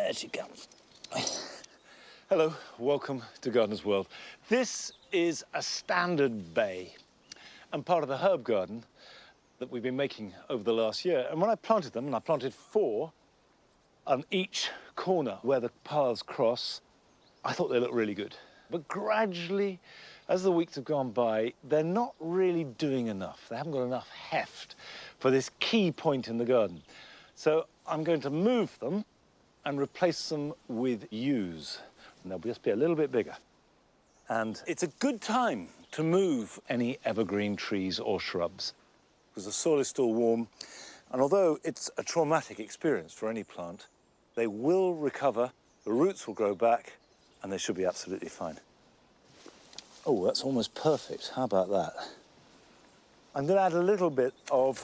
There she comes. Hello, welcome to Gardener's World. This is a standard bay and part of the herb garden that we've been making over the last year. And when I planted them, and I planted 4 on each corner where the paths cross, I thought they looked really good. But gradually, as the weeks have gone by, they're not really doing enough. They haven't got enough heft for this key point in the garden. So I'm going to move them and replace them with yews. And they'll just be a little bit bigger. And it's a good time to move any evergreen trees or shrubs because the soil is still warm. And although it's a traumatic experience for any plant, they will recover, the roots will grow back, and they should be absolutely fine. Oh, that's almost perfect. How about that? I'm going to add a little bit of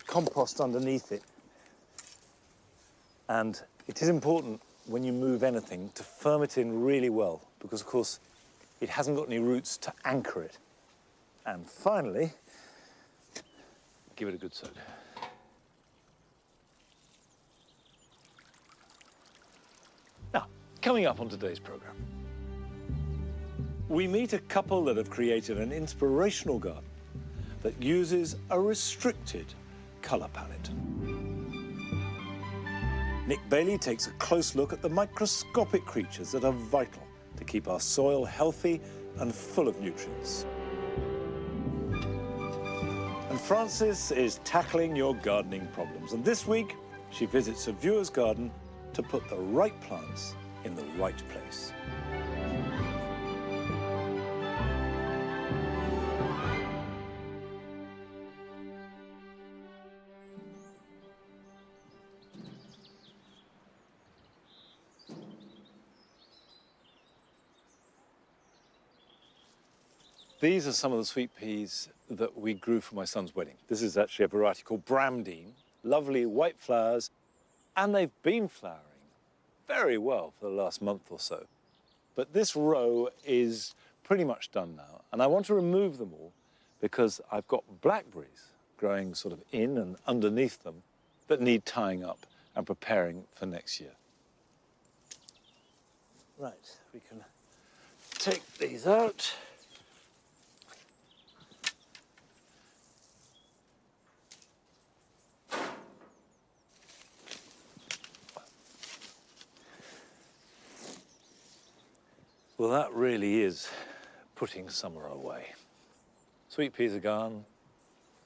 compost underneath it. And it is important when you move anything to firm it in really well because, of course, it hasn't got any roots to anchor it. And finally, give it a good soak. Now, coming up on today's programme, we meet a couple that have created an inspirational garden that uses a restricted colour palette. Nick Bailey takes a close look at the microscopic creatures that are vital to keep our soil healthy and full of nutrients. And Frances is tackling your gardening problems. And this week, she visits a viewer's garden to put the right plants in the right place. These are some of the sweet peas that we grew for my son's wedding. This is actually a variety called Bramdine. Lovely white flowers, and they've been flowering very well for the last month or so. But this row is pretty much done now, and I want to remove them all because I've got blackberries growing sort of in and underneath them that need tying up and preparing for next year. Right, we can take these out. Well, that really is putting summer away. Sweet peas are gone,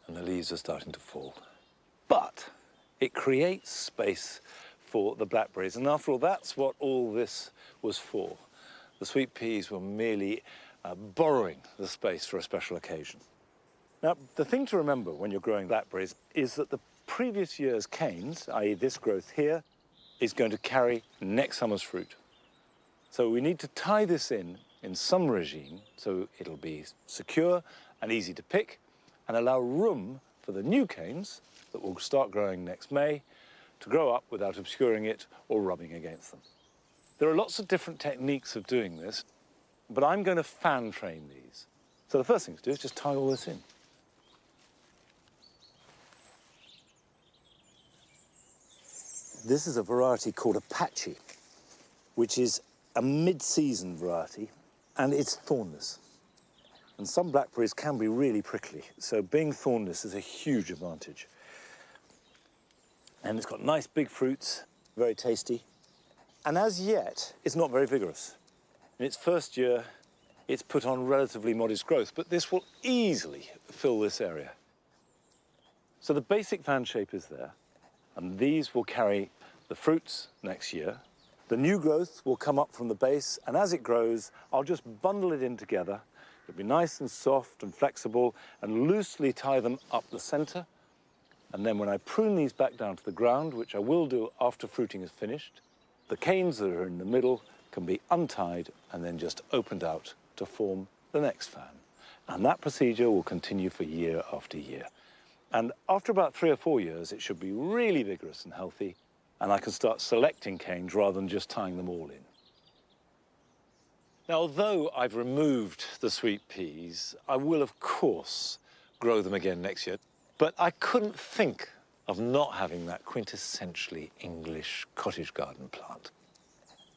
and the leaves are starting to fall. But it creates space for the blackberries, and after all, that's what all this was for. The sweet peas were merely borrowing the space for a special occasion. Now, the thing to remember when you're growing blackberries is that the previous year's canes, i.e. this growth here, is going to carry next summer's fruit. So we need to tie this in some regime so it'll be secure and easy to pick and allow room for the new canes that will start growing next May to grow up without obscuring it or rubbing against them. There are lots of different techniques of doing this, but I'm going to fan train these. So the first thing to do is just tie all this in. This is a variety called Apache, which is a mid-season variety, and it's thornless. And some blackberries can be really prickly, so being thornless is a huge advantage. And it's got nice big fruits, very tasty. And as yet, it's not very vigorous. In its first year, it's put on relatively modest growth, but this will easily fill this area. So the basic fan shape is there, and these will carry the fruits next year. The new growth will come up from the base, and as it grows, I'll just bundle it in together. It'll be nice and soft and flexible, and loosely tie them up the center. And then when I prune these back down to the ground, which I will do after fruiting is finished, the canes that are in the middle can be untied and then just opened out to form the next fan. And that procedure will continue for year after year. And after about 3 or 4 years, it should be really vigorous and healthy, and I can start selecting canes rather than just tying them all in. Now, although I've removed the sweet peas, I will, of course, grow them again next year. But I couldn't think of not having that quintessentially English cottage garden plant.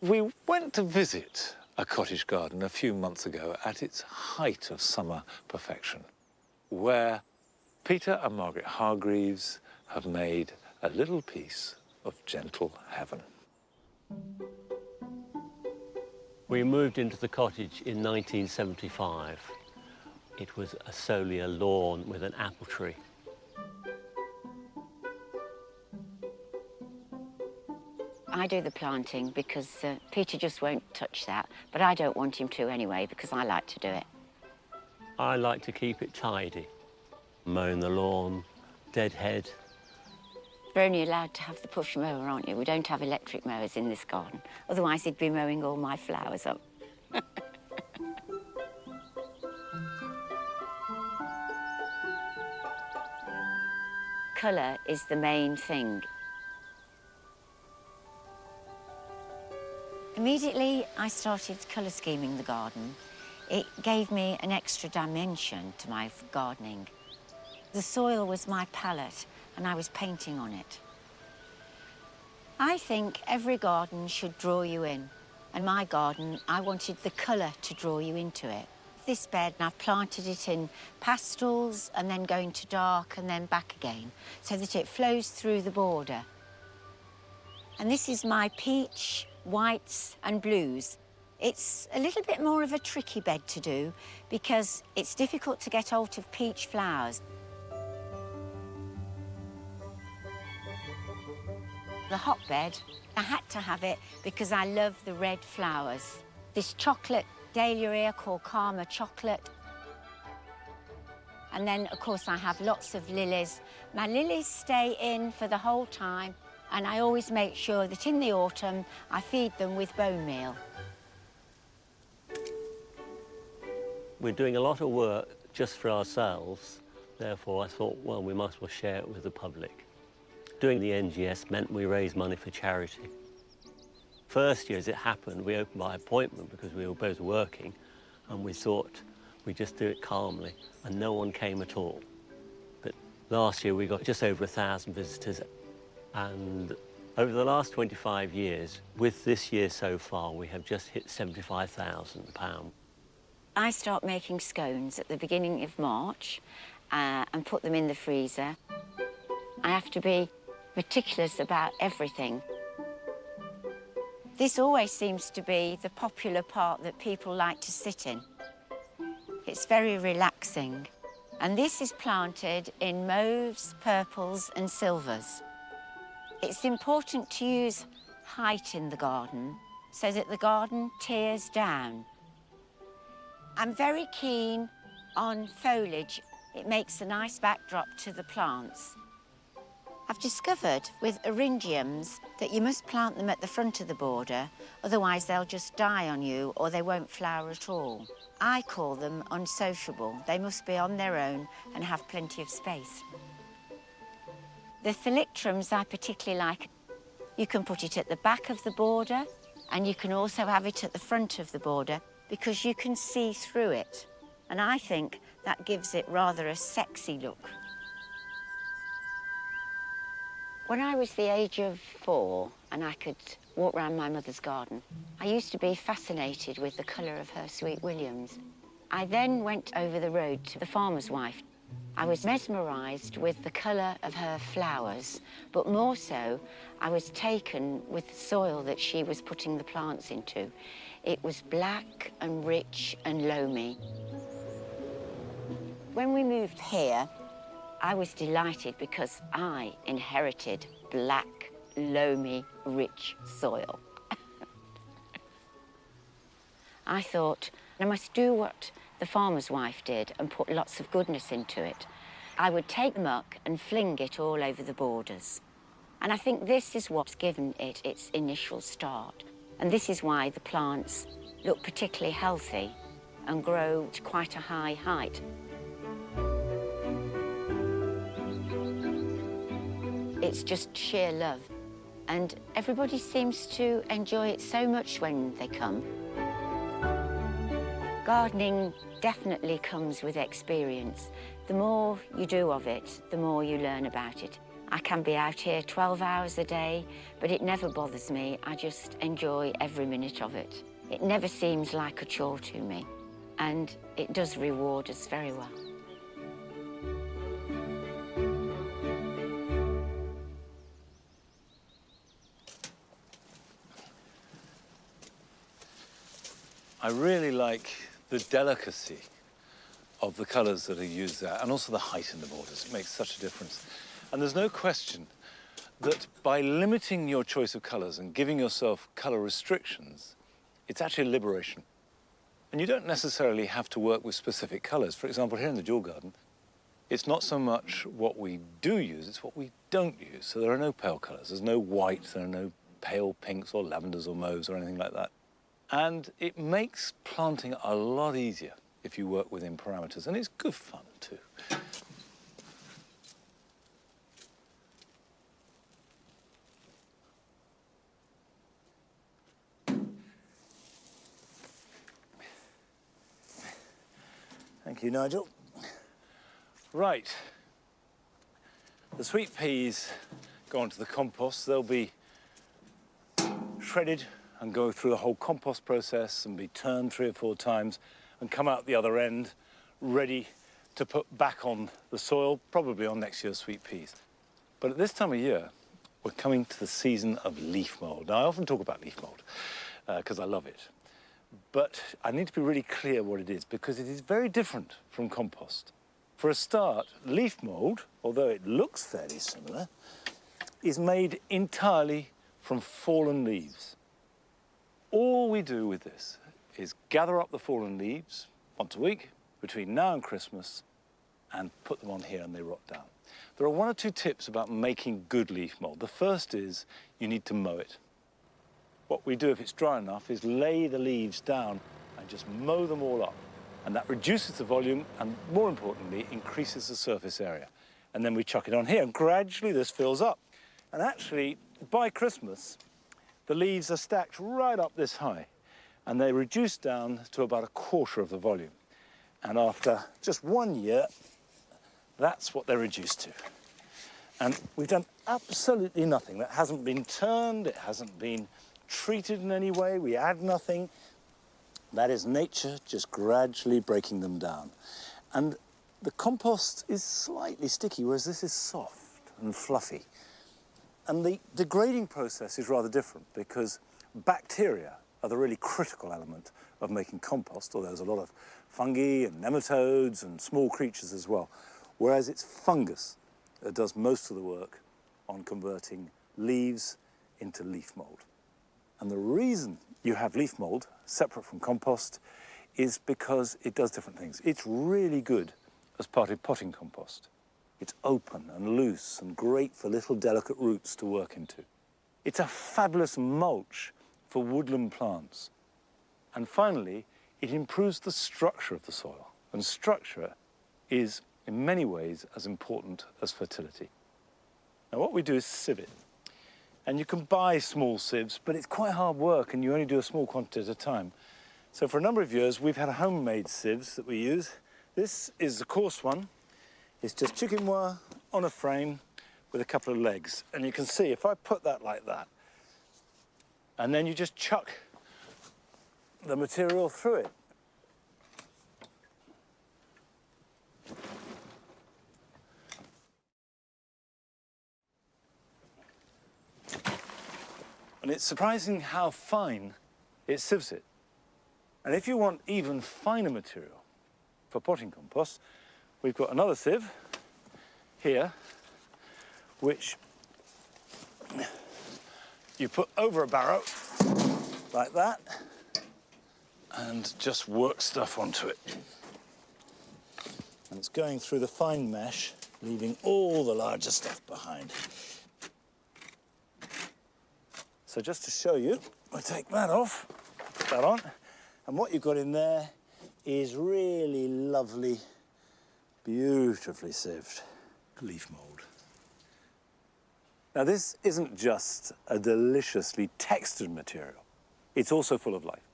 We went to visit a cottage garden a few months ago at its height of summer perfection, where Peter and Margaret Hargreaves have made a little piece of gentle heaven. We moved into the cottage in 1975. It was solely a lawn with an apple tree. I do the planting because Peter just won't touch that, but I don't want him to anyway because I like to do it. I like to keep it tidy. Mowing the lawn, deadhead. You're only allowed to have the push mower, aren't you? We don't have electric mowers in this garden. Otherwise, he'd be mowing all my flowers up. Colour is the main thing. Immediately I started colour scheming the garden. It gave me an extra dimension to my gardening. The soil was my palette and I was painting on it. I think every garden should draw you in. And my garden, I wanted the colour to draw you into it. This bed, I've planted it in pastels and then going to dark and then back again so that it flows through the border. And this is my peach, whites and blues. It's a little bit more of a tricky bed to do because it's difficult to get hold of peach flowers. The hotbed, I had to have it because I love the red flowers. This chocolate dahlia here called Karma Chocolate. And then, of course, I have lots of lilies. My lilies stay in for the whole time, and I always make sure that in the autumn I feed them with bone meal. We're doing a lot of work just for ourselves. Therefore, I thought, well, we might as well share it with the public. Doing the NGS meant we raised money for charity. First year, as it happened, we opened by appointment because we were both working, and we thought we'd just do it calmly, and no one came at all. But last year, we got just over 1,000 visitors, and over the last 25 years, with this year so far, we have just hit £75,000. I start making scones at the beginning of March and put them in the freezer. I have to be meticulous about everything. This always seems to be the popular part that people like to sit in. It's very relaxing. And this is planted in mauves, purples and silvers. It's important to use height in the garden so that the garden tears down. I'm very keen on foliage. It makes a nice backdrop to the plants. I've discovered with eryngiums that you must plant them at the front of the border, otherwise they'll just die on you or they won't flower at all. I call them unsociable. They must be on their own and have plenty of space. The thalictrums I particularly like. You can put it at the back of the border and you can also have it at the front of the border because you can see through it. And I think that gives it rather a sexy look. When I was the age of 4 and I could walk around my mother's garden, I used to be fascinated with the colour of her sweet williams. I then went over the road to the farmer's wife. I was mesmerised with the colour of her flowers, but more so, I was taken with the soil that she was putting the plants into. It was black and rich and loamy. When we moved here, I was delighted because I inherited black, loamy, rich soil. I thought I must do what the farmer's wife did and put lots of goodness into it. I would take muck and fling it all over the borders. And I think this is what's given it its initial start. And this is why the plants look particularly healthy and grow to quite a high height. It's just sheer love. And everybody seems to enjoy it so much when they come. Gardening definitely comes with experience. The more you do of it, the more you learn about it. I can be out here 12 hours a day, but it never bothers me. I just enjoy every minute of it. It never seems like a chore to me, and it does reward us very well. I really like the delicacy of the colours that are used there, and also the height in the borders. It makes such a difference. And there's no question that by limiting your choice of colours and giving yourself colour restrictions, it's actually a liberation. And you don't necessarily have to work with specific colours. For example, here in the jewel garden, it's not so much what we do use, it's what we don't use. So there are no pale colours. There's no whites, there are no pale pinks or lavenders or mauves or anything like that. And it makes planting a lot easier if you work within parameters, and it's good fun too. Thank you, Nigel. Right. The sweet peas go onto the compost. They'll be shredded and go through the whole compost process and be turned 3 or 4 times and come out the other end ready to put back on the soil, probably on next year's sweet peas. But at this time of year, we're coming to the season of leaf mould. Now, I often talk about leaf mould because I love it. But I need to be really clear what it is, because it is very different from compost. For a start, leaf mould, although it looks fairly similar, is made entirely from fallen leaves. All we do with this is gather up the fallen leaves once a week between now and Christmas and put them on here, and they rot down. There are 1 or 2 tips about making good leaf mould. The first is you need to mow it. What we do if it's dry enough is lay the leaves down and just mow them all up. And that reduces the volume and, more importantly, increases the surface area. And then we chuck it on here, and gradually this fills up. And actually, by Christmas, the leaves are stacked right up this high, and they reduce down to about 1/4 of the volume. And after just 1 year, that's what they're reduced to. And we've done absolutely nothing. That hasn't been turned, it hasn't been treated in any way, we add nothing. That is nature just gradually breaking them down. And the compost is slightly sticky, whereas this is soft and fluffy. And the degrading process is rather different, because bacteria are the really critical element of making compost, although there's a lot of fungi and nematodes and small creatures as well. Whereas it's fungus that does most of the work on converting leaves into leaf mould. And the reason you have leaf mould separate from compost is because it does different things. It's really good as part of potting compost. It's open and loose and great for little delicate roots to work into. It's a fabulous mulch for woodland plants. And finally, it improves the structure of the soil. And structure is, in many ways, as important as fertility. Now, what we do is sieve it. And you can buy small sieves, but it's quite hard work, and you only do a small quantity at a time. So for a number of years, we've had homemade sieves that we use. This is the coarse one. It's just chicken wire on a frame with a couple of legs. And you can see, if I put that like that, and then you just chuck the material through it. And it's surprising how fine it sieves it. And if you want even finer material for potting compost, we've got another sieve here, which you put over a barrow like that and just work stuff onto it. And it's going through the fine mesh, leaving all the larger stuff behind. So just to show you, I take that off, put that on, and what you've got in there is really lovely, beautifully sieved leaf mould. Now, this isn't just a deliciously textured material, it's also full of life.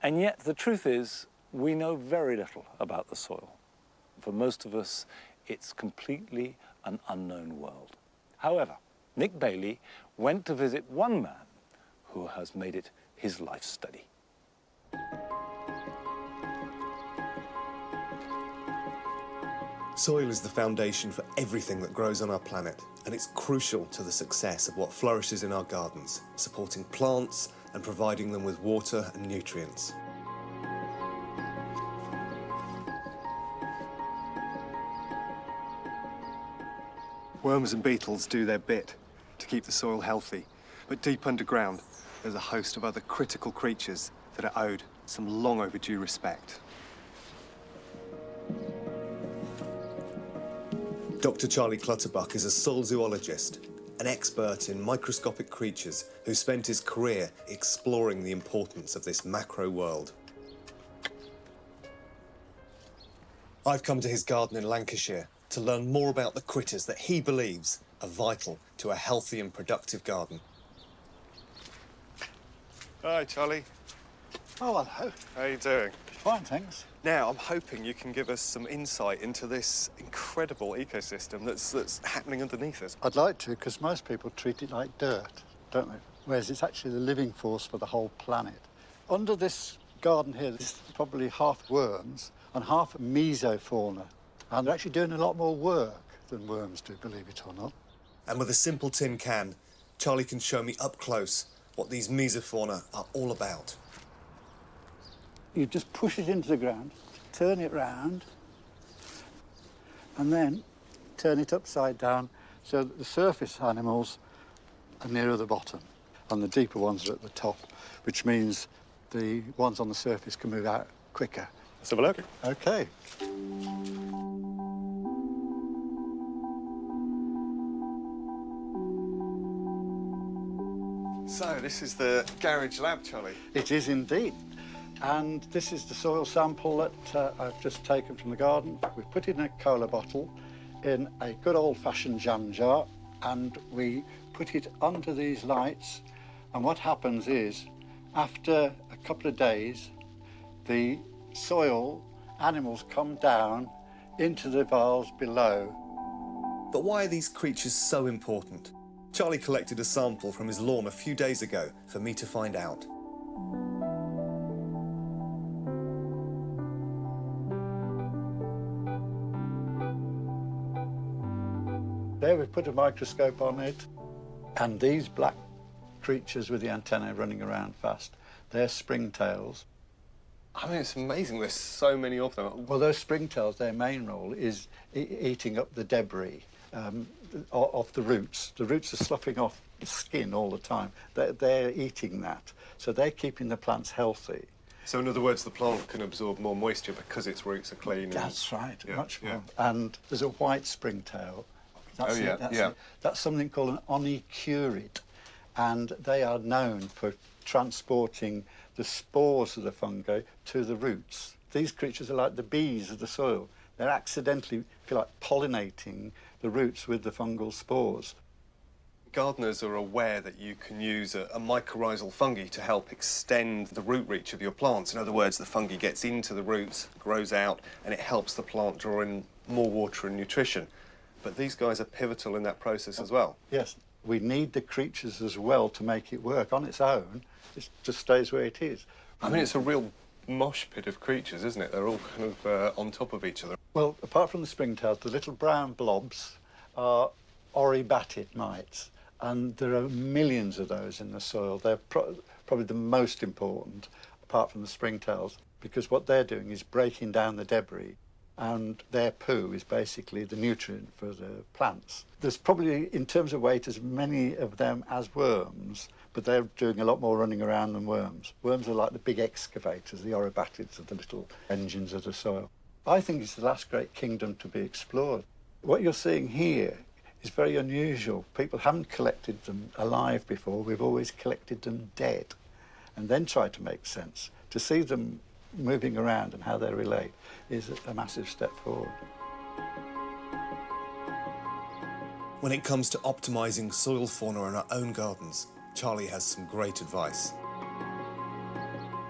And yet the truth is, we know very little about the soil. For most of us, it's completely an unknown world. However, Nick Bailey went to visit one man who has made it his life study. Soil is the foundation for everything that grows on our planet, and it's crucial to the success of what flourishes in our gardens, supporting plants and providing them with water and nutrients. Worms and beetles do their bit to keep the soil healthy, but deep underground, there's a host of other critical creatures that are owed some long overdue respect. Dr Charlie Clutterbuck is a soil zoologist, an expert in microscopic creatures who spent his career exploring the importance of this macro world. I've come to his garden in Lancashire to learn more about the critters that he believes are vital to a healthy and productive garden. Hi, Charlie. Oh, hello. How are you doing? Fine, thanks. Now, I'm hoping you can give us some insight into this incredible ecosystem that's happening underneath us. I'd like to, because most people treat it like dirt, don't they? Whereas it's actually the living force for the whole planet. Under this garden here, there's probably half worms and half mesofauna. And they're actually doing a lot more work than worms do, believe it or not. And with a simple tin can, Charlie can show me up close what these mesofauna are all about. You just push it into the ground, turn it round, and then turn it upside down so that the surface animals are nearer the bottom and the deeper ones are at the top, which means the ones on the surface can move out quicker. Let's have a look. OK. So, this is the garage lab, Charlie. It is indeed. And this is the soil sample that I've just taken from the garden. We've put it in a cola bottle in a good old-fashioned jam jar, and we put it under these lights. And what happens is, after a couple of days, the soil animals come down into the vials below. But why are these creatures so important? Charlie collected a sample from his lawn a few days ago for me to find out. There we've put a microscope on it, and these black creatures with the antennae running around fast, they're springtails. I mean, it's amazing there's so many of them. Well, those springtails, their main role is eating up the debris of the roots. The roots are sloughing off the skin all the time. They're eating that, so they're keeping the plants healthy. So, in other words, the plant can absorb more moisture because its roots are clean. That's right, Yeah, much more. yeah. And there's a white springtail. That's Oh, yeah, it, that's yeah. it. That's something called an onychurid, and they are known for transporting the spores of the fungi to the roots. These creatures are like the bees of the soil. They're accidentally, if you like, pollinating the roots with the fungal spores. Gardeners are aware that you can use a mycorrhizal fungi to help extend the root reach of your plants. In other words, the fungi gets into the roots, grows out, and it helps the plant draw in more water and nutrition. But these guys are pivotal in that process as well. Yes, we need the creatures as well to make it work. On its own, it just stays where it is. I mean, it's a real mosh pit of creatures, isn't it? They're all kind of on top of each other. Well, apart from the springtails, the little brown blobs are oribatid mites, and there are millions of those in the soil. They're probably the most important, apart from the springtails, because what they're doing is breaking down the debris, and their poo is basically the nutrient for the plants. There's probably, in terms of weight, as many of them as worms, but they're doing a lot more running around than worms. Worms are like the big excavators, the orobatids are the little engines of the soil. I think it's the last great kingdom to be explored. What you're seeing here is very unusual. People haven't collected them alive before. We've always collected them dead and then tried to make sense. To see them moving around and how they relate is a massive step forward. When it comes to optimising soil fauna in our own gardens, Charlie has some great advice.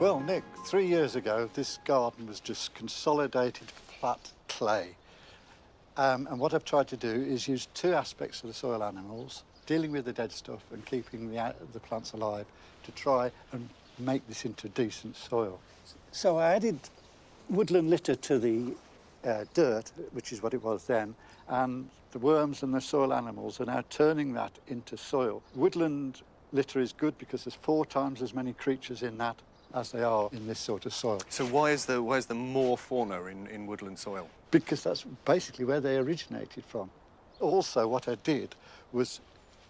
Well, Nick, 3 years ago, this garden was just consolidated flat clay. And what I've tried to do is use two aspects of the soil animals, dealing with the dead stuff and keeping the plants alive, to try and make this into decent soil. So I added woodland litter to the dirt, which is what it was then, and the worms and the soil animals are now turning that into soil. Woodland litter is good because there's 4 times as many creatures in that as they are in this sort of soil. So why is there more fauna in woodland soil? Because that's basically where they originated from. Also, what I did was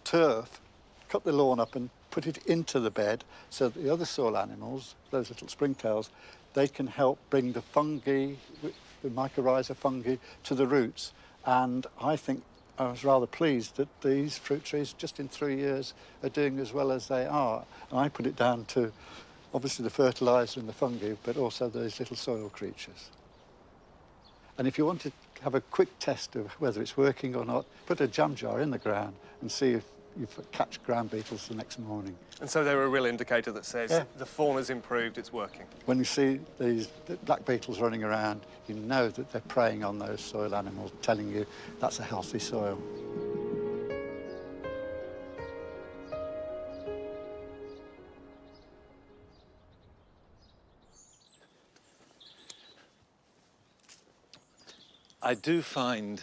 turf, cut the lawn up and put it into the bed so that the other soil animals, those little springtails, they can help bring the fungi, the mycorrhiza fungi, to the roots. And I think I was rather pleased that these fruit trees, just in 3 years, are doing as well as they are. And I put it down to, obviously, the fertiliser and the fungi, but also those little soil creatures. And if you want to have a quick test of whether it's working or not, put a jam jar in the ground and see if you catch ground beetles the next morning. And so they're a real indicator that says the fauna's improved, it's working. When you see these black beetles running around, you know that they're preying on those soil animals, telling you that's a healthy soil. I do find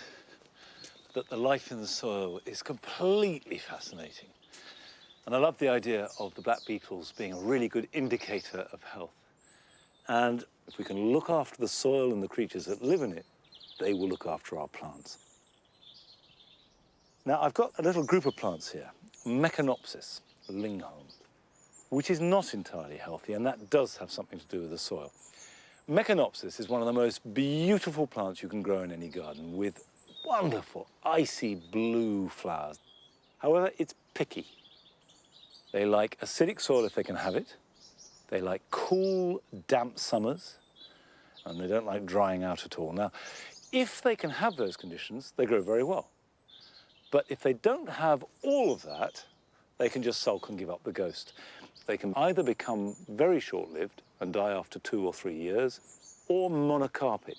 that the life in the soil is completely fascinating. And I love the idea of the black beetles being a really good indicator of health. And if we can look after the soil and the creatures that live in it, they will look after our plants. Now, I've got a little group of plants here, Mechanopsis, Lingholm, which is not entirely healthy, and that does have something to do with the soil. Mechanopsis is one of the most beautiful plants you can grow in any garden, with wonderful icy blue flowers. However, it's picky. They like acidic soil if they can have it. They like cool, damp summers, and they don't like drying out at all. Now, if they can have those conditions, they grow very well. But if they don't have all of that, they can just sulk and give up the ghost. They can either become very short-lived and die after 2 or 3 years, or monocarpic.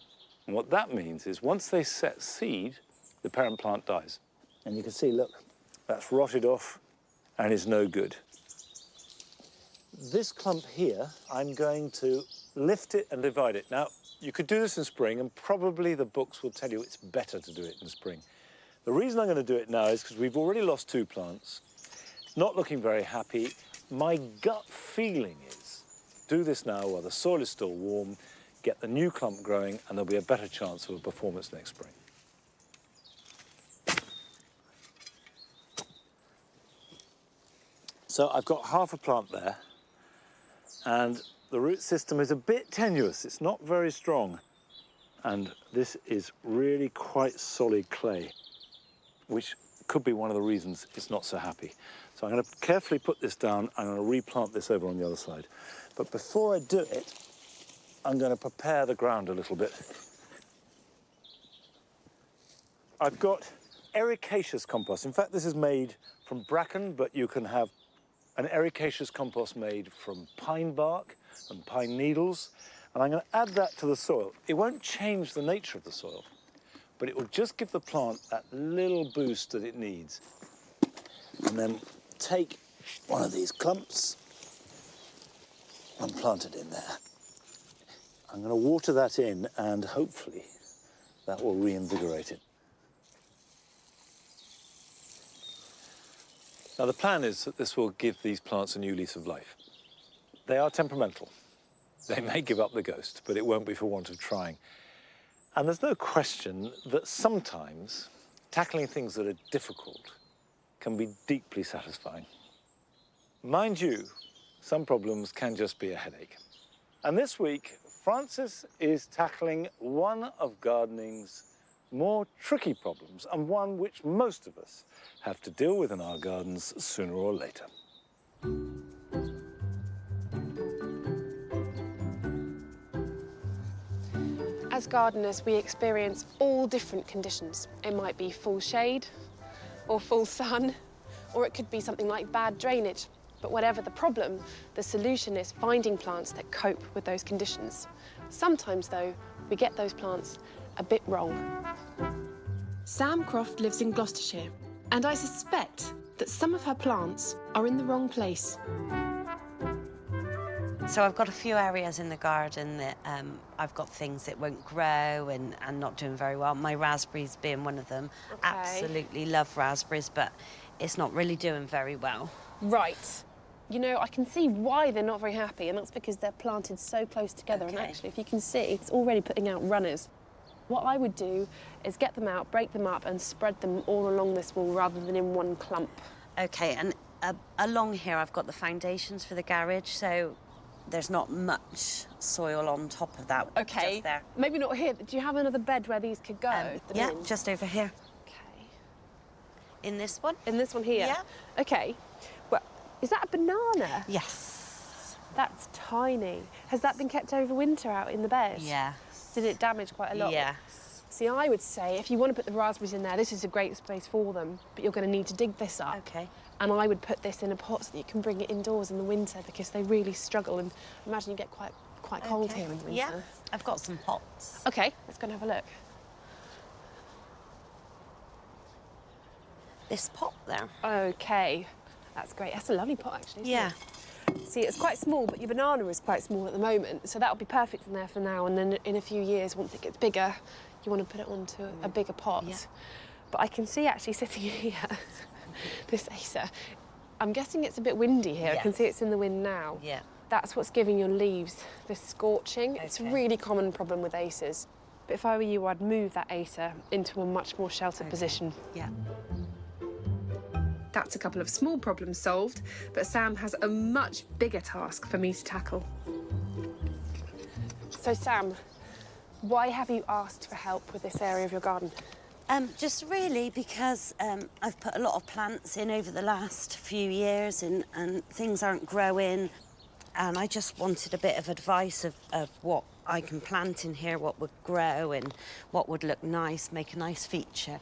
And what that means is once they set seed, the parent plant dies. And you can see, look, that's rotted off and is no good. This clump here, I'm going to lift it and divide it. Now, you could do this in spring, and probably the books will tell you it's better to do it in spring. The reason I'm going to do it now is because we've already lost 2 plants. It's not looking very happy. My gut feeling is do this now while the soil is still warm, get the new clump growing, and there'll be a better chance of a performance next spring. So I've got half a plant there, and the root system is a bit tenuous. It's not very strong. And this is really quite solid clay, which could be one of the reasons it's not so happy. So I'm going to carefully put this down. I'm going to replant this over on the other side. But before I do it, I'm going to prepare the ground a little bit. I've got ericaceous compost. In fact, this is made from bracken, but you can have an ericaceous compost made from pine bark and pine needles. And I'm going to add that to the soil. It won't change the nature of the soil, but it will just give the plant that little boost that it needs. And then take one of these clumps and plant it in there. I'm going to water that in, and hopefully that will reinvigorate it. Now, the plan is that this will give these plants a new lease of life. They are temperamental. They may give up the ghost, but it won't be for want of trying. And there's no question that sometimes tackling things that are difficult can be deeply satisfying. Mind you, some problems can just be a headache. And this week, Francis is tackling one of gardening's more tricky problems, and one which most of us have to deal with in our gardens sooner or later. As gardeners, we experience all different conditions. It might be full shade, or full sun, or it could be something like bad drainage. But whatever the problem, the solution is finding plants that cope with those conditions. Sometimes, though, we get those plants a bit wrong. Sam Croft lives in Gloucestershire, and I suspect that some of her plants are in the wrong place. So I've got a few areas in the garden that I've got things that won't grow and not doing very well. My raspberries being one of them. Okay. Absolutely love raspberries, but it's not really doing very well. Right. You know, I can see why they're not very happy, and that's because they're planted so close together. Okay. And actually, if you can see, it's already putting out runners. What I would do is get them out, break them up, and spread them all along this wall rather than in one clump. Okay, and along here I've got the foundations for the garage, so there's not much soil on top of that. Okay. Just there. Maybe not here. Do you have another bed where these could go? The Yeah, bins? just over here. Okay. In this one? In this one here? Yeah. Okay. Well, is that a banana? Yes. That's tiny. Has that been kept over winter out in the bed? Yeah. Did it damage quite a lot? Yes. See, I would say if you want to put the raspberries in there, this is a great space for them, but you're going to need to dig this up. Okay. And I would put this in a pot so that you can bring it indoors in the winter because they really struggle, and imagine you get quite cold Okay. here in the winter. Yeah, I've got some pots. Okay, let's go and have a look. This pot there. Okay, that's great. That's a lovely pot, actually, isn't Yeah. it? See, it's quite small, but your banana is quite small at the moment, so that'll be perfect in there for now, and then in a few years, once it gets bigger, you want to put it onto a bigger pot. Yeah. But I can see actually sitting here, this Acer, I'm guessing it's a bit windy here. I can Yes. see it's in the wind now. Yeah. That's what's giving your leaves this scorching. It's a Okay. really common problem with Acers. But if I were you, I'd move that Acer into a much more sheltered position. Yeah. That's a couple of small problems solved, but Sam has a much bigger task for me to tackle. So Sam, why have you asked for help with this area of your garden? Just really because I've put a lot of plants in over the last few years and things aren't growing, and I just wanted a bit of advice of what I can plant in here, what would grow and what would look nice, make a nice feature.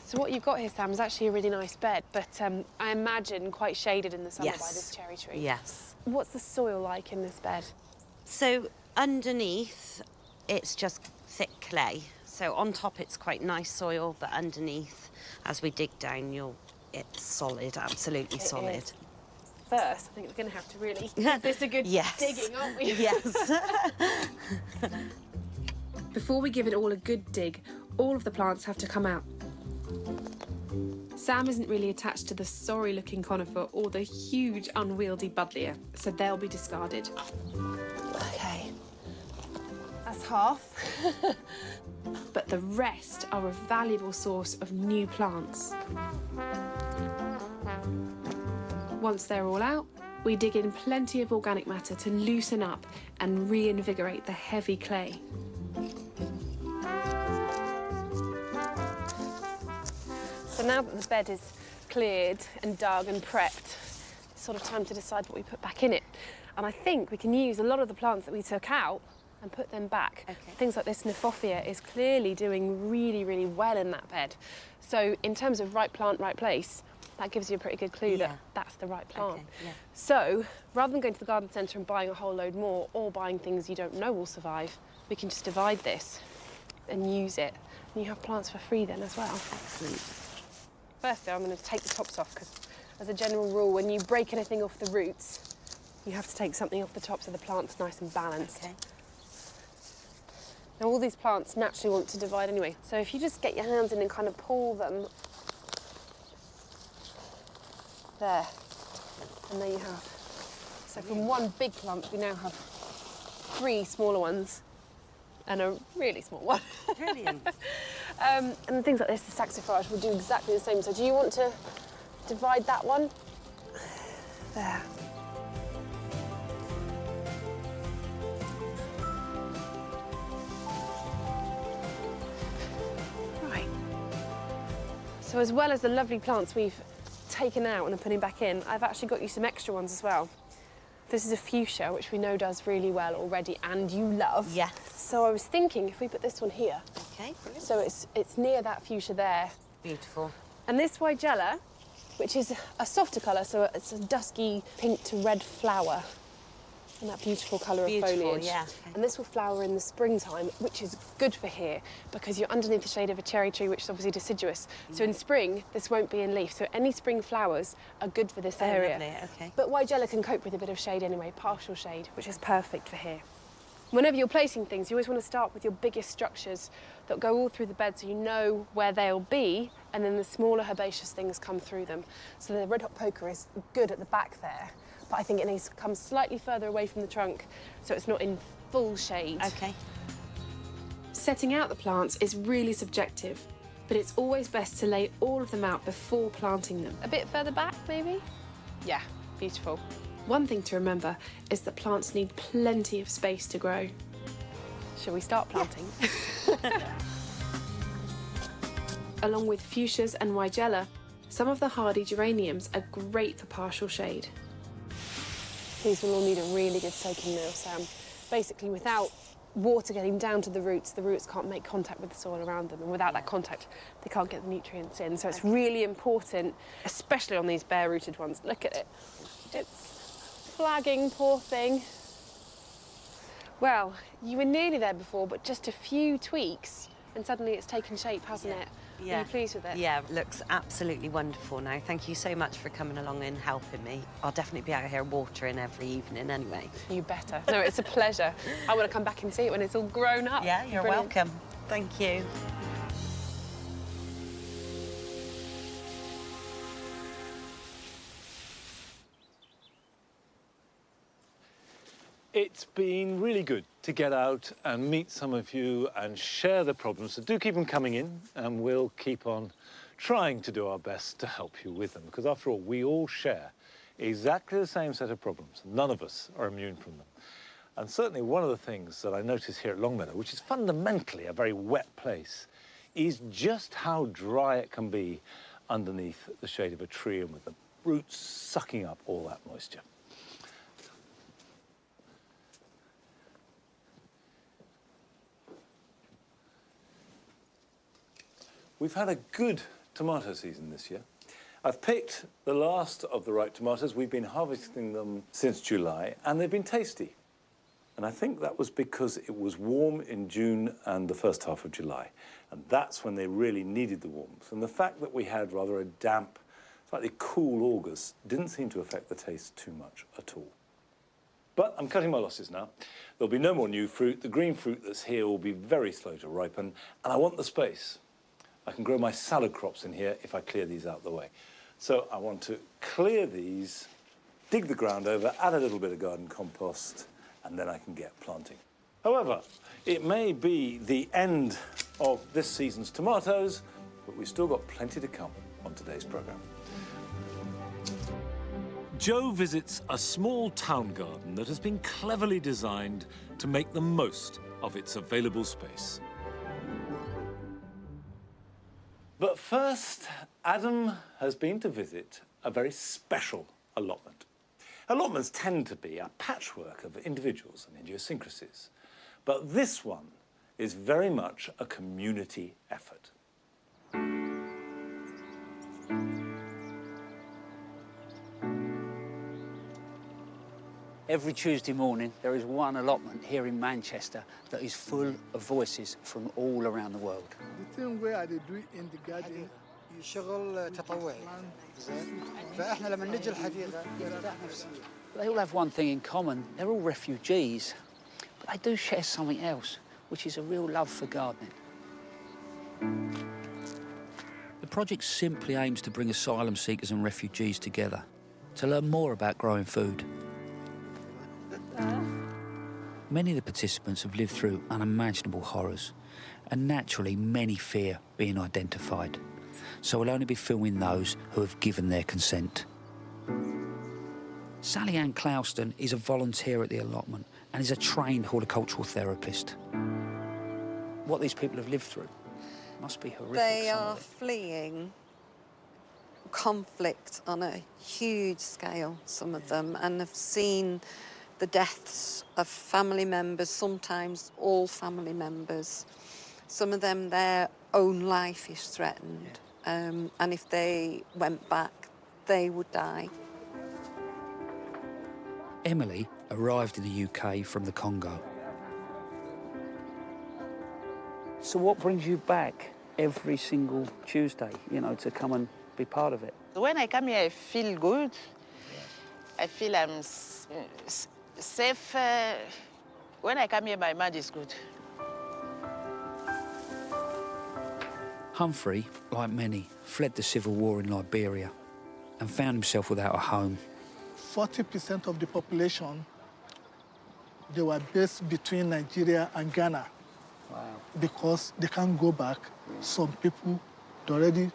So what you've got here, Sam, is actually a really nice bed, but I imagine quite shaded in the summer by Yes. this cherry tree. Yes. What's the soil like in this bed? So underneath, it's just thick clay. So on top, it's quite nice soil, but underneath, as we dig down, it's solid, absolutely solid. is. First, I think we're going to have to really give this a good Yes. digging, aren't we? Yes. Before we give it all a good dig, all of the plants have to come out. Sam isn't really attached to the sorry-looking conifer or the huge unwieldy buddleia, so they'll be discarded. Okay. That's half. But the rest are a valuable source of new plants. Once they're all out, we dig in plenty of organic matter to loosen up and reinvigorate the heavy clay. So now that the bed is cleared and dug and prepped, it's sort of time to decide what we put back in it. And I think we can use a lot of the plants that we took out and put them back. Okay. Things like this Nephophia is clearly doing really, really well in that bed. So in terms of right plant, right place, that gives you a pretty good clue that that's the right plant. Okay, yeah. So rather than going to the garden centre and buying a whole load more or buying things you don't know will survive, we can just divide this and use it. And you have plants for free then as well. Excellent. Firstly, I'm going to take the tops off because as a general rule, when you break anything off the roots, you have to take something off the top so the plant's nice and balanced. Okay. Now all these plants naturally want to divide anyway, so if you just get your hands in and kind of pull them, there, and there you have. So from one big clump, we now have 3 smaller ones and a really small one. Brilliant. And things like this, the saxifrage will do exactly the same. So do you want to divide that one? There. Right. So as well as the lovely plants we've taken out and are putting back in, I've actually got you some extra ones as well. This is a fuchsia, which we know does really well already and you love. Yes. So I was thinking if we put this one here, Okay, brilliant. so it's near that fuchsia there. Beautiful. And this Weigella, which is a softer colour, so it's a dusky pink to red flower. And that beautiful colour of Beautiful, foliage. yeah. And this will flower in the springtime, which is good for here because you're underneath the shade of a cherry tree, which is obviously deciduous. So in spring, this won't be in leaf. So any spring flowers are good for this area. Lovely, okay. But Weigela can cope with a bit of shade anyway, partial shade, which is perfect for here. Whenever you're placing things, you always want to start with your biggest structures that go all through the bed so you know where they'll be, and then the smaller herbaceous things come through them. So the red hot poker is good at the back there, but I think it needs to come slightly further away from the trunk so it's not in full shade. Okay. Setting out the plants is really subjective, but it's always best to lay all of them out before planting them. A bit further back, maybe? Yeah, beautiful. One thing to remember is that plants need plenty of space to grow. Shall we start planting? Yes. Along with fuchsias and Weigela, some of the hardy geraniums are great for partial shade. These will all need a really good soaking now, Sam. Basically, without water getting down to the roots can't make contact with the soil around them, and without that contact, they can't get the nutrients in. So it's really important, especially on these bare-rooted ones. Look at it. It's flagging, poor thing. Well, you were nearly there before, but just a few tweaks, and suddenly it's taken shape, hasn't it? Yeah. Are you pleased with it? Yeah, looks absolutely wonderful now. Thank you so much for coming along and helping me. I'll definitely be out here watering every evening anyway. You better. No, it's a pleasure. I want to come back and see it when it's all grown up. Yeah, you're Brilliant. welcome. Thank you. It's been really good to get out and meet some of you and share the problems. So do keep them coming in, and we'll keep on trying to do our best to help you with them. Because after all, we all share exactly the same set of problems. None of us are immune from them. And certainly one of the things that I notice here at Longmeadow, which is fundamentally a very wet place, is just how dry it can be underneath the shade of a tree and with the roots sucking up all that moisture. We've had a good tomato season this year. I've picked the last of the ripe tomatoes. We've been harvesting them since July, and they've been tasty. And I think that was because it was warm in June and the first half of July. And that's when they really needed the warmth. And the fact that we had rather a damp, slightly cool August didn't seem to affect the taste too much at all. But I'm cutting my losses now. There'll be no more new fruit. The green fruit that's here will be very slow to ripen, and I want the space. I can grow my salad crops in here if I clear these out the way. So I want to clear these, dig the ground over, add a little bit of garden compost, and then I can get planting. However, it may be the end of this season's tomatoes, but we've still got plenty to come on today's programme. Joe visits a small town garden that has been cleverly designed to make the most of its available space. But first, Adam has been to visit a very special allotment. Allotments tend to be a patchwork of individuals and idiosyncrasies, but this one is very much a community effort. Every Tuesday morning, there is one allotment here in Manchester that is full of voices from all around the world. The thing where they do it in the garden. شغل تطوعي فاحنا لما نجي الحديقه They all have one thing in common. They're all refugees, but they do share something else, which is a real love for gardening. The project simply aims to bring asylum seekers and refugees together to learn more about growing food. Many of the participants have lived through unimaginable horrors, and naturally many fear being identified. So we'll only be filming those who have given their consent. Sally Ann Clouston is a volunteer at the allotment and is a trained horticultural therapist. What these people have lived through must be horrific. They are fleeing conflict on a huge scale, some of them, and have seen the deaths of family members, sometimes all family members. Some of them, their own life is threatened. And if they went back, they would die. Emily arrived in the UK from the Congo. So what brings you back every single Tuesday, you know, to come and be part of it? When I come here, I feel good. I feel I'm safe. When I come here, my mind is good. Humphrey, like many, fled the civil war in Liberia and found himself without a home. 40% of the population, they were based between Nigeria and Ghana. Wow. Because they can't go back. Some people already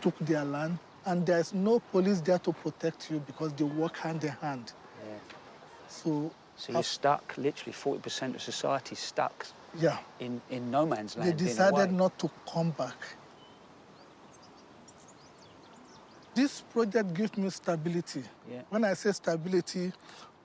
took their land, and there's no police there to protect you because they work hand in hand. Yeah. So you're stuck, literally 40% of society stuck. Yeah. In no man's land. They decided not to come back. This project gives me stability. Yeah. When I say stability,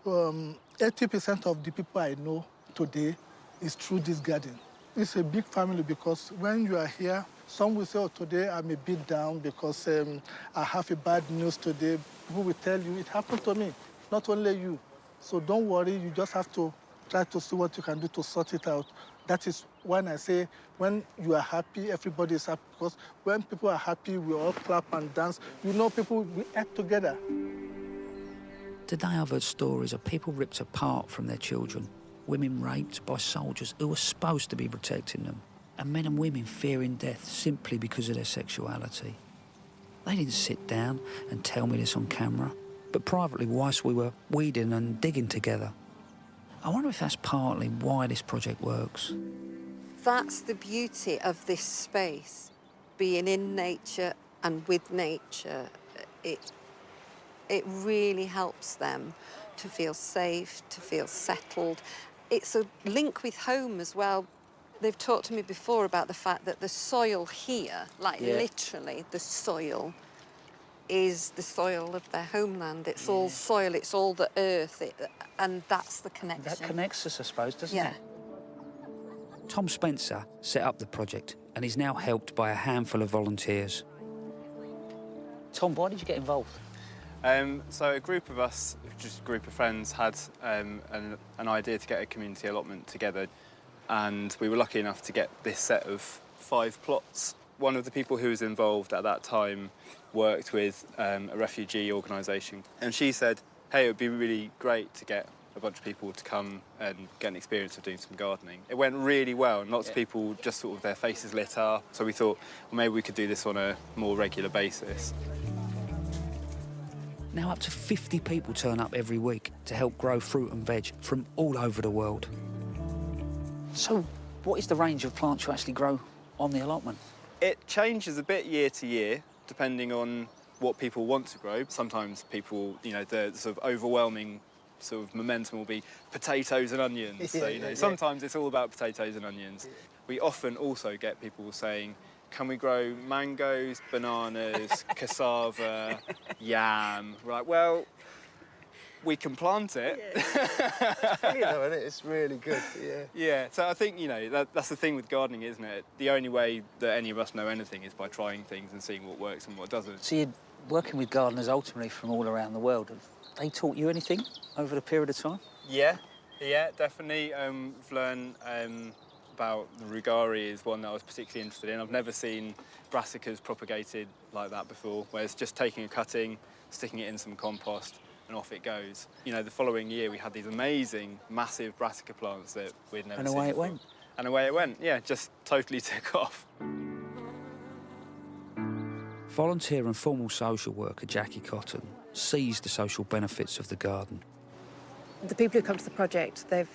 80% of the people I know today is through this garden. It's a big family because when you are here, some will say, oh, today I'm a bit down because I have a bad news today. People will tell you, it happened to me, not only you. So don't worry, you just have to try to see what you can do to sort it out. That is when I say, when you are happy, everybody is happy. Because when people are happy, we all clap and dance. You know, people, we act together. Today I've heard stories of people ripped apart from their children, women raped by soldiers who were supposed to be protecting them, and men and women fearing death simply because of their sexuality. They didn't sit down and tell me this on camera, but privately whilst we were weeding and digging together. I wonder if that's partly why this project works. That's the beauty of this space, being in nature and with nature. It really helps them to feel safe, to feel settled. It's a link with home as well. They've talked to me before about the fact that the soil here, like literally the soil, is the soil of their homeland. It's all soil, it's all the earth, and that's the connection. That connects us, I suppose, doesn't it? Tom Spencer set up the project and is now helped by a handful of volunteers. Tom, why did you get involved? So a group of us, just a group of friends, had an idea to get a community allotment together, and we were lucky enough to get this set of 5 plots. One of the people who was involved at that time worked with a refugee organisation, and she said, hey, it would be really great to get a bunch of people to come and get an experience of doing some gardening. It went really well, and lots of people just sort of their faces lit up, so we thought, well, maybe we could do this on a more regular basis. Now up to 50 people turn up every week to help grow fruit and veg from all over the world. So what is the range of plants you actually grow on the allotment? It changes a bit year to year, depending on what people want to grow. Sometimes people, you know, the sort of overwhelming sort of momentum will be potatoes and onions. So, you know, sometimes it's all about potatoes and onions. We often also get people saying, can we grow mangoes, bananas, cassava, yam? We're like, well, we can plant it. It's really good, Yeah, so I think, you know, that's the thing with gardening, isn't it? The only way that any of us know anything is by trying things and seeing what works and what doesn't. So you're working with gardeners ultimately from all around the world. Have they taught you anything over the period of time? Yeah, definitely. I've learned about the rugari is one that I was particularly interested in. I've never seen brassicas propagated like that before, where it's just taking a cutting, sticking it in some compost, and off it goes. You know, the following year we had these amazing, massive brassica plants that we'd never seen. And away it went. And away it went, yeah, just totally took off. Volunteer and formal social worker Jackie Cotton sees the social benefits of the garden. The people who come to the project, they've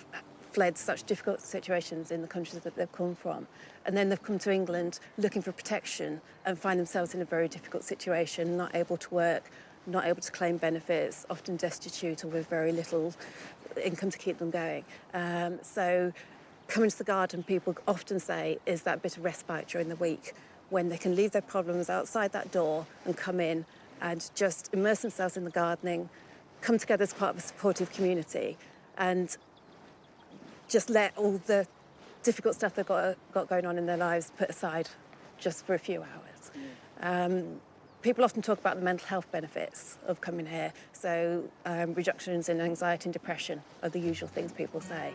fled such difficult situations in the countries that they've come from, and then they've come to England looking for protection and find themselves in a very difficult situation, not able to work, not able to claim benefits, often destitute or with very little income to keep them going. So coming to the garden, people often say, is that bit of respite during the week when they can leave their problems outside that door and come in and just immerse themselves in the gardening, come together as part of a supportive community and just let all the difficult stuff they've got going on in their lives put aside just for a few hours. People often talk about the mental health benefits of coming here. So reductions in anxiety and depression are the usual things people say.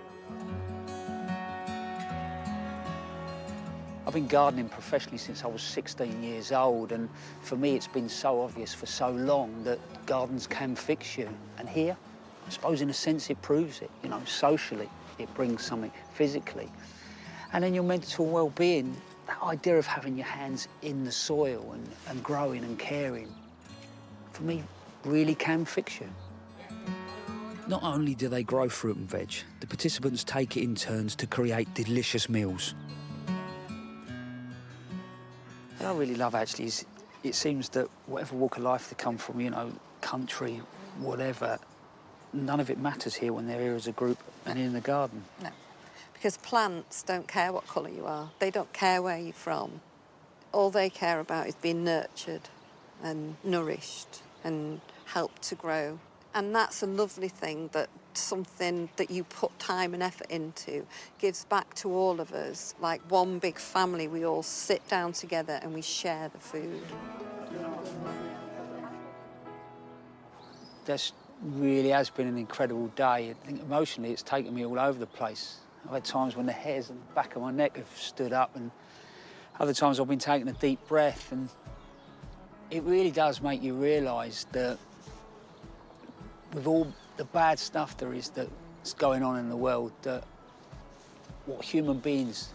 I've been gardening professionally since I was 16 years old, and for me it's been so obvious for so long that gardens can fix you. And here, I suppose in a sense it proves it, you know, socially. It brings something physically. And then your mental well-being, that idea of having your hands in the soil and growing and caring, for me, really can fix you. Not only do they grow fruit and veg, the participants take it in turns to create delicious meals. What I really love, actually, is it seems that whatever walk of life they come from, you know, country, whatever, none of it matters here when they're here as a group and in the garden. No, because plants don't care what colour you are. They don't care where you're from. All they care about is being nurtured and nourished and helped to grow. And that's a lovely thing, that something that you put time and effort into gives back to all of us. Like one big family, we all sit down together and we share the food. This really has been an incredible day. I think emotionally it's taken me all over the place. I've had times when the hairs on the back of my neck have stood up, and other times I've been taking a deep breath, and it really does make you realise that with all the bad stuff there is that's going on in the world, that what human beings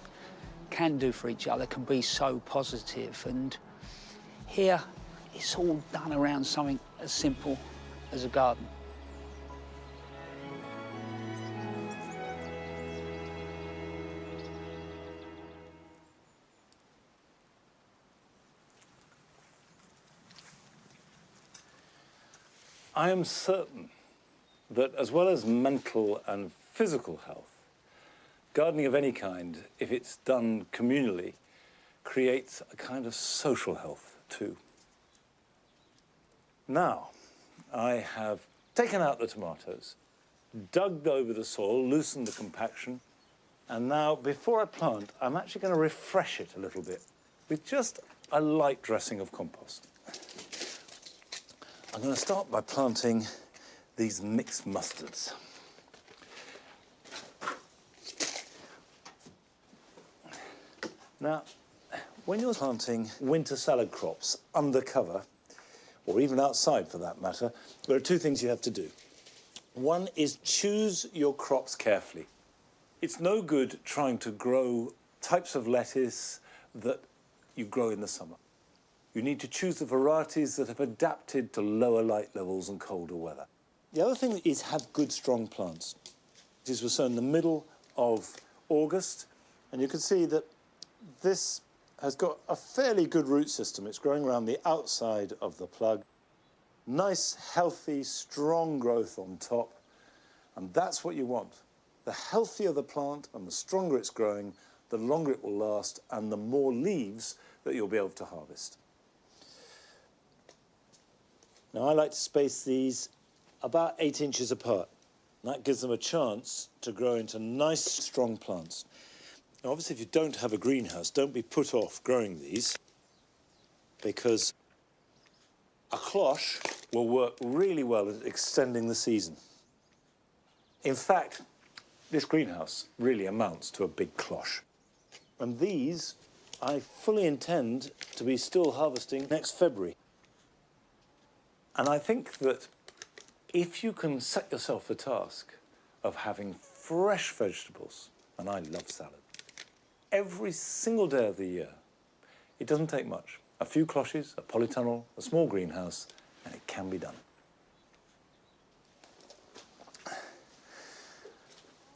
can do for each other can be so positive. And here, it's all done around something as simple as a garden. I am certain that as well as mental and physical health, gardening of any kind, if it's done communally, creates a kind of social health too. Now, I have taken out the tomatoes, dug over the soil, loosened the compaction, and now, before I plant, I'm actually going to refresh it a little bit with just a light dressing of compost. I'm going to start by planting these mixed mustards. Now, when you're planting winter salad crops under cover, or even outside for that matter, there are two things you have to do. One is choose your crops carefully. It's no good trying to grow types of lettuce that you grow in the summer. You need to choose the varieties that have adapted to lower light levels and colder weather. The other thing is have good, strong plants. These were sown in the middle of August, and you can see that this has got a fairly good root system. It's growing around the outside of the plug. Nice, healthy, strong growth on top, and that's what you want. The healthier the plant and the stronger it's growing, the longer it will last and the more leaves that you'll be able to harvest. Now, I like to space these about 8 inches apart. That gives them a chance to grow into nice, strong plants. Now, obviously, if you don't have a greenhouse, don't be put off growing these, because a cloche will work really well at extending the season. In fact, this greenhouse really amounts to a big cloche. And these, I fully intend to be still harvesting next February. And I think that if you can set yourself the task of having fresh vegetables, and I love salad, every single day of the year, it doesn't take much. A few cloches, a polytunnel, a small greenhouse, and it can be done.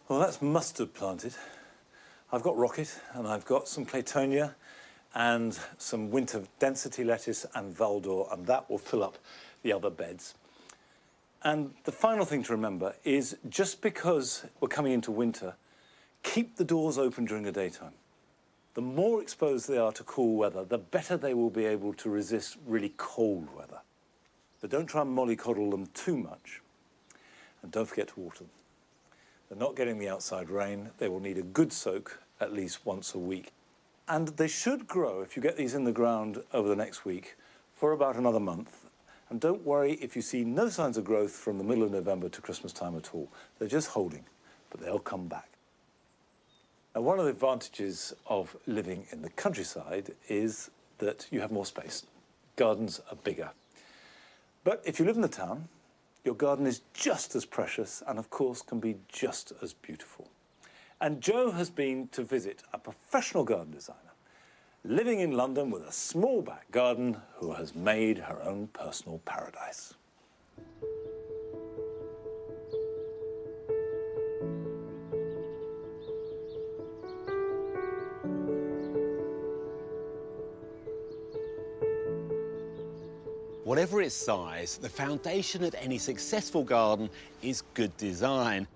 Well, that's mustard planted. I've got rocket, and I've got some claytonia, and some winter density lettuce and valdor, and that will fill up the other beds. And the final thing to remember is, just because we're coming into winter, keep the doors open during the daytime. The more exposed they are to cool weather, the better they will be able to resist really cold weather. But don't try and mollycoddle them too much. And don't forget to water them. They're not getting the outside rain. They will need a good soak at least once a week. And they should grow, if you get these in the ground over the next week, for about another month. And don't worry if you see no signs of growth from the middle of November to Christmas time at all. They're just holding, but they'll come back. Now, one of the advantages of living in the countryside is that you have more space. Gardens are bigger. But if you live in the town, your garden is just as precious and, of course, can be just as beautiful. And Jo has been to visit a professional garden designer living in London with a small back garden who has made her own personal paradise. Whatever its size, the foundation of any successful garden is good design.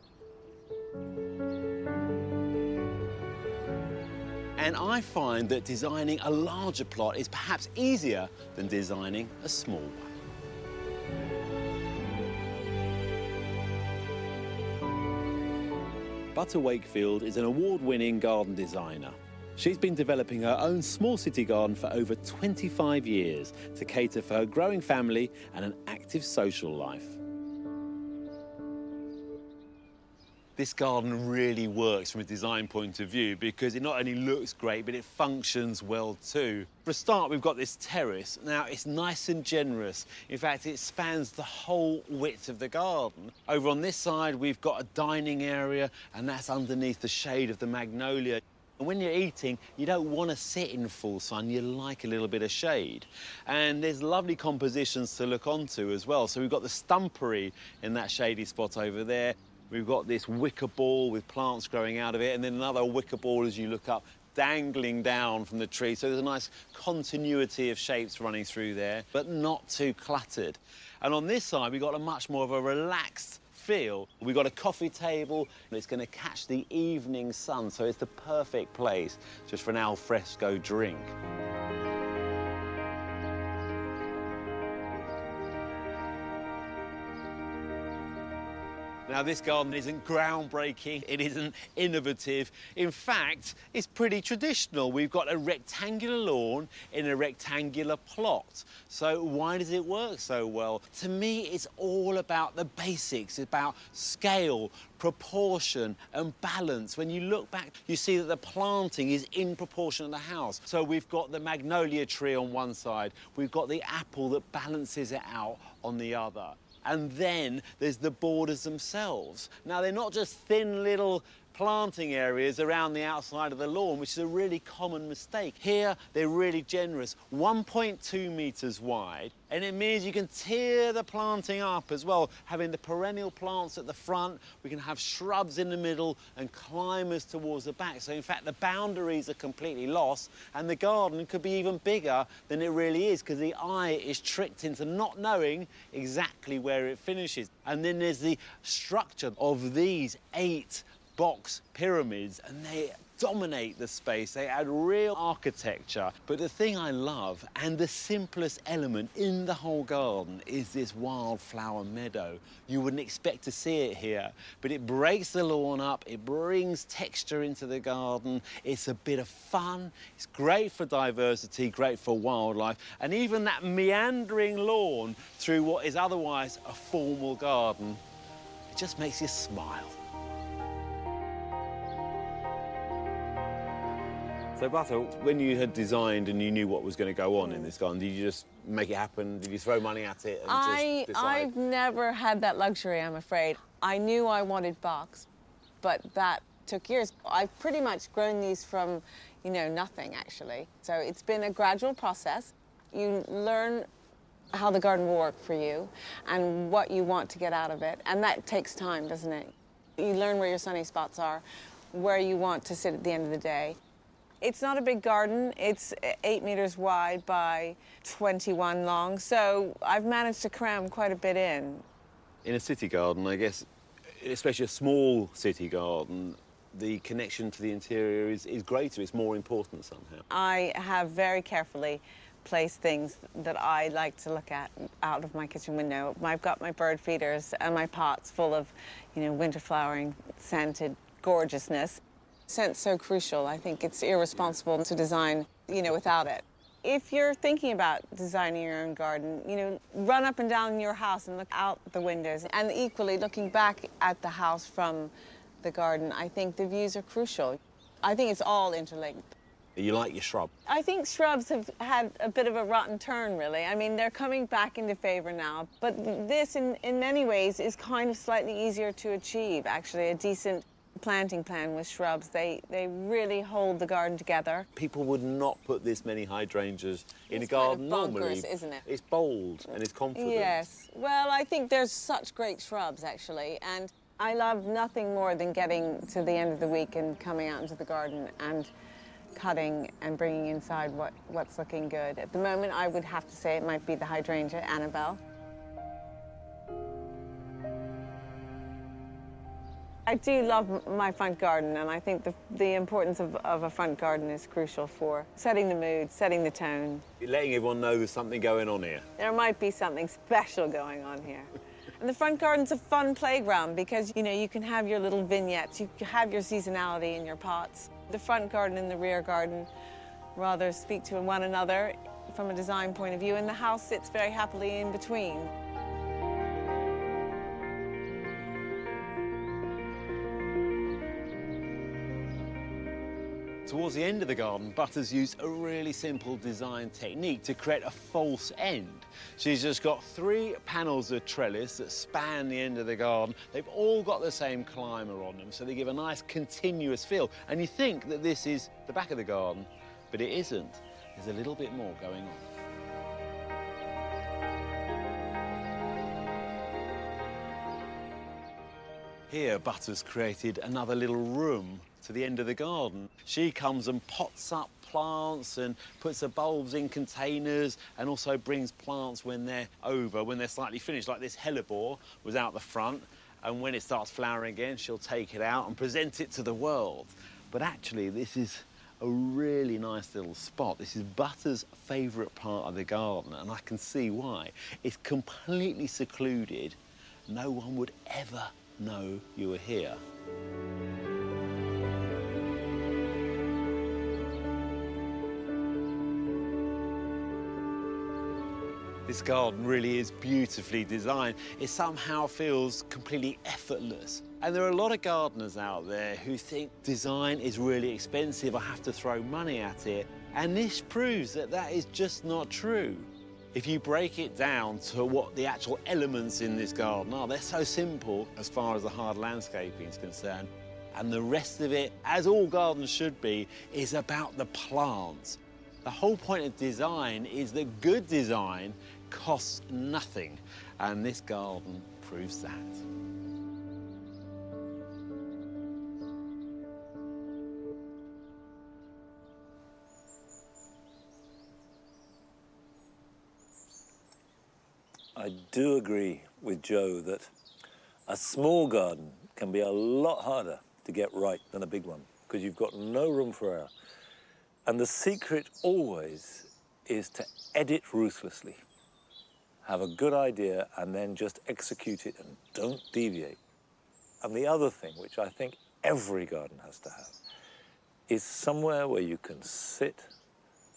And I find that designing a larger plot is perhaps easier than designing a small one. Butter Wakefield is an award-winning garden designer. She's been developing her own small city garden for over 25 years to cater for her growing family and an active social life. This garden really works from a design point of view because it not only looks great, but it functions well too. For a start, we've got this terrace. Now, it's nice and generous. In fact, it spans the whole width of the garden. Over on this side, we've got a dining area, and that's underneath the shade of the magnolia. And when you're eating, you don't want to sit in full sun, you like a little bit of shade. And there's lovely compositions to look onto as well. So we've got the stumpery in that shady spot over there. We've got this wicker ball with plants growing out of it, and then another wicker ball as you look up, dangling down from the tree. So there's a nice continuity of shapes running through there, but not too cluttered. And on this side, we've got a much more of a relaxed feel. We've got a coffee table, and it's going to catch the evening sun, so it's the perfect place just for an al fresco drink. Now, this garden isn't groundbreaking, it isn't innovative. In fact, it's pretty traditional. We've got a rectangular lawn in a rectangular plot. So why does it work so well? To me, it's all about the basics, it's about scale, proportion and balance. When you look back, you see that the planting is in proportion to the house. So we've got the magnolia tree on one side, we've got the apple that balances it out on the other. And then there's the borders themselves. Now, they're not just thin little planting areas around the outside of the lawn, which is a really common mistake. Here, they're really generous, 1.2 metres wide, and it means you can tier the planting up as well, having the perennial plants at the front, we can have shrubs in the middle and climbers towards the back. So, in fact, the boundaries are completely lost, and the garden could be even bigger than it really is, because the eye is tricked into not knowing exactly where it finishes. And then there's the structure of these 8 box pyramids, and they dominate the space. They add real architecture. But the thing I love, and the simplest element in the whole garden, is this wildflower meadow. You wouldn't expect to see it here, but it breaks the lawn up, it brings texture into the garden, it's a bit of fun, it's great for diversity, great for wildlife, and even that meandering lawn through what is otherwise a formal garden, it just makes you smile. So, Butter, when you had designed and you knew what was going to go on in this garden, did you just make it happen? Did you throw money at it and just decide? I've never had that luxury, I'm afraid. I knew I wanted box, but that took years. I've pretty much grown these from, you know, nothing, actually. So it's been a gradual process. You learn how the garden will work for you and what you want to get out of it, and that takes time, doesn't it? You learn where your sunny spots are, where you want to sit at the end of the day. It's not a big garden. It's 8 meters wide by 21 long, so I've managed to cram quite a bit in. In a city garden, I guess, especially a small city garden, the connection to the interior is greater, it's more important somehow. I have very carefully placed things that I like to look at out of my kitchen window. I've got my bird feeders and my pots full of, you know, winter flowering, scented gorgeousness. Scent's so crucial. I think it's irresponsible to design, you know, without it. If you're thinking about designing your own garden, you know, run up and down your house and look out the windows. And equally, looking back at the house from the garden, I think the views are crucial. I think it's all interlinked. You like your shrub? I think shrubs have had a bit of a rotten turn, really. I mean, they're coming back into favor now. But this, in many ways, is kind of slightly easier to achieve, actually, a decent planting plan with shrubs. They really hold the garden together. People would not put this many hydrangeas in a garden normally. Isn't it? It's bold and it's confident. Yes. Well, I think there's such great shrubs, actually, and I love nothing more than getting to the end of the week and coming out into the garden and cutting and bringing inside what's looking good. At the moment, I would have to say it might be the hydrangea, Annabelle. I do love my front garden, and I think the importance of a front garden is crucial for setting the mood, setting the tone. You're letting everyone know there's something going on here. There might be something special going on here. And the front garden's a fun playground because, you know, you can have your little vignettes, you have your seasonality in your pots. The front garden and the rear garden rather speak to one another from a design point of view, and the house sits very happily in between. Towards the end of the garden, Butters used a really simple design technique to create a false end. She's just got 3 panels of trellis that span the end of the garden. They've all got the same climber on them, so they give a nice continuous feel. And you think that this is the back of the garden, but it isn't. There's a little bit more going on. Here, Butters created another little room to the end of the garden. She comes and pots up plants and puts the bulbs in containers and also brings plants when they're over, when they're slightly finished, like this hellebore was out the front, and when it starts flowering again, she'll take it out and present it to the world. But actually, this is a really nice little spot. This is Butters' favourite part of the garden, and I can see why. It's completely secluded. No one would ever know you were here. This garden really is beautifully designed. It somehow feels completely effortless. And there are a lot of gardeners out there who think design is really expensive, I have to throw money at it. And this proves that that is just not true. If you break it down to what the actual elements in this garden are, they're so simple as far as the hard landscaping is concerned. And the rest of it, as all gardens should be, is about the plants. The whole point of design is that good design costs nothing, and this garden proves that. I do agree with Joe that a small garden can be a lot harder to get right than a big one, because you've got no room for error. And the secret always is to edit ruthlessly. Have a good idea and then just execute it and don't deviate. And the other thing, which I think every garden has to have, is somewhere where you can sit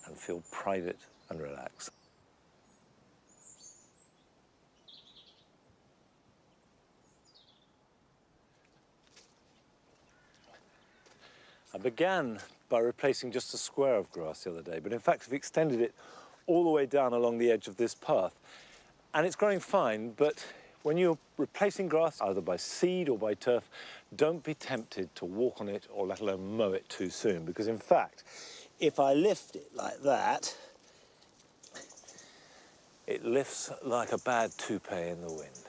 and feel private and relaxed. I began by replacing just a square of grass the other day, but in fact I've extended it all the way down along the edge of this path. And it's growing fine, but when you're replacing grass, either by seed or by turf, don't be tempted to walk on it or let alone mow it too soon, because in fact, if I lift it like that, it lifts like a bad toupee in the wind.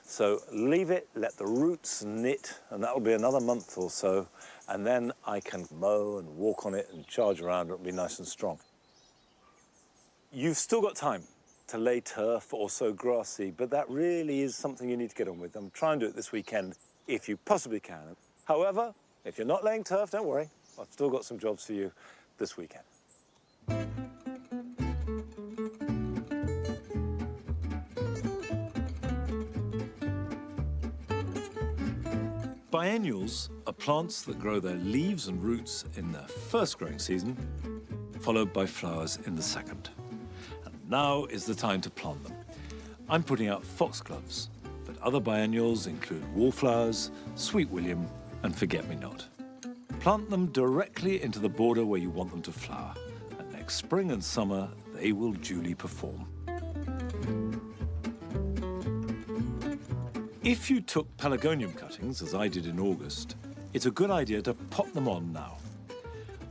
So leave it, let the roots knit, and that'll be another month or so, and then I can mow and walk on it and charge around, it'll be nice and strong. You've still got time to lay turf or sow grass seed, but that really is something you need to get on with. I'm trying to do it this weekend, if you possibly can. However, if you're not laying turf, don't worry. I've still got some jobs for you this weekend. Biennials are plants that grow their leaves and roots in their first growing season followed by flowers in the second. And now is the time to plant them. I'm putting out foxgloves, but other biennials include wallflowers, sweet william, and forget-me-not. Plant them directly into the border where you want them to flower, and next spring and summer they will duly perform. If you took pelargonium cuttings, as I did in August, it's a good idea to pot them on now.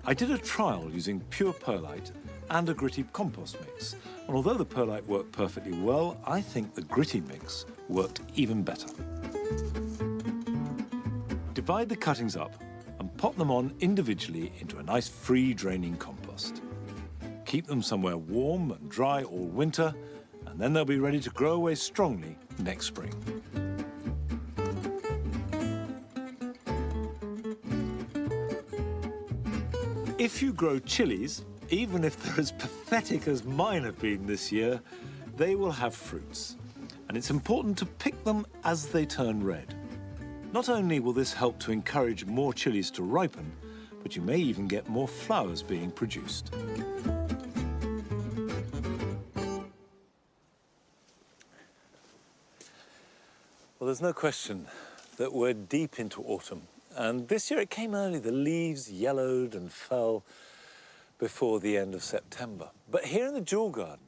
I did a trial using pure perlite and a gritty compost mix, and although the perlite worked perfectly well, I think the gritty mix worked even better. Divide the cuttings up and pot them on individually into a nice free-draining compost. Keep them somewhere warm and dry all winter, and then they'll be ready to grow away strongly next spring. If you grow chilies, even if they're as pathetic as mine have been this year, they will have fruits. And it's important to pick them as they turn red. Not only will this help to encourage more chilies to ripen, but you may even get more flowers being produced. Well, there's no question that we're deep into autumn. And this year it came early. The leaves yellowed and fell before the end of September. But here in the jewel garden,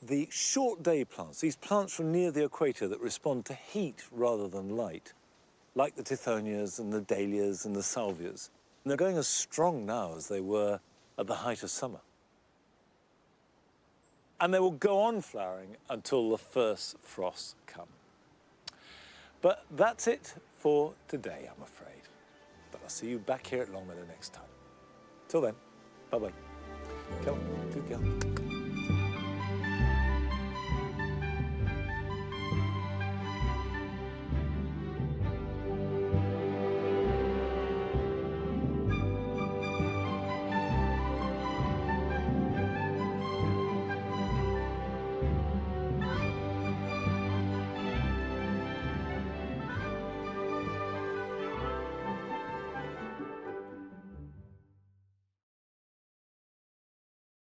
the short day plants, these plants from near the equator that respond to heat rather than light, like the tithonias and the dahlias and the salvias, and they're going as strong now as they were at the height of summer. And they will go on flowering until the first frosts come. But that's it for today, I'm afraid. But I'll see you back here at Longmeadow next time. Till then, bye-bye. Come on, good girl.